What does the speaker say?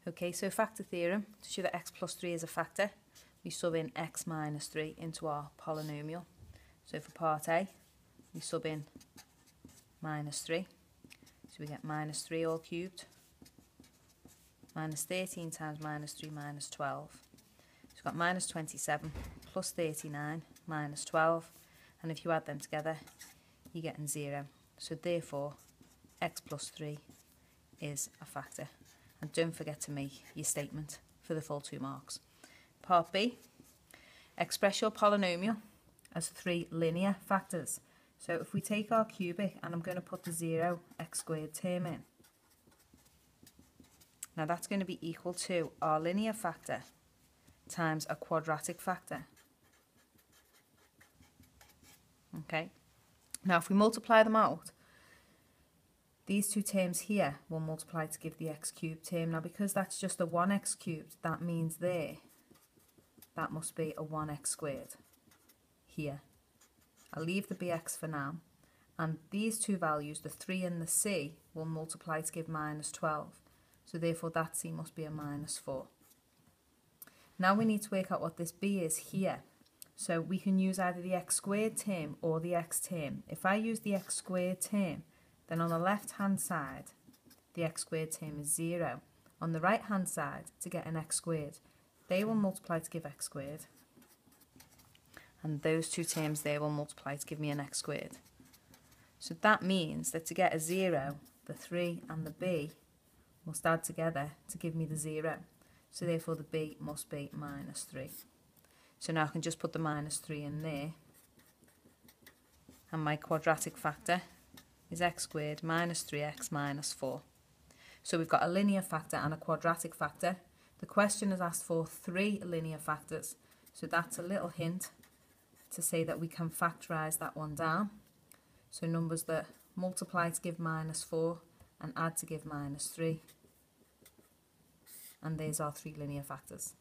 Okay, so factor theorem, to show that x plus 3 is a factor, we sub in x minus 3 into our polynomial. So for part A, we sub in minus 3. So we get minus 3 all cubed, minus 13 times minus 3 minus 12. So we've got minus 27 plus 39 minus 12. And if you add them together, you're getting 0. So therefore, x plus 3 is a factor. And don't forget to make your statement for the full 2 marks. Part B, express your polynomial as 3 linear factors. So if we take our cubic, and I'm going to put the 0 x squared term in. Now that's going to be equal to our linear factor times a quadratic factor. Okay. Now if we multiply them out, these two terms here will multiply to give the x cubed term. Now because that's just a 1x cubed, that means there, that must be a 1x squared here. I'll leave the bx for now. And these two values, the 3 and the c, will multiply to give minus 12. So therefore that c must be a minus 4. Now we need to work out what this b is here. So we can use either the x squared term or the x term. If I use the x squared term, then on the left hand side, the x squared term is 0. On the right hand side, to get an x squared, they will multiply to give x squared. And those two terms there will multiply to give me an x squared. So that means that to get a 0, the 3 and the b must add together to give me the 0. So therefore the b must be minus 3. So now I can just put the minus 3 in there. And my quadratic factor is x squared minus 3x minus 4. So we've got a linear factor and a quadratic factor. The question has asked for 3 linear factors. So that's a little hint to say that we can factorise that one down. So numbers that multiply to give minus 4 and add to give minus 3. And there's our 3 linear factors.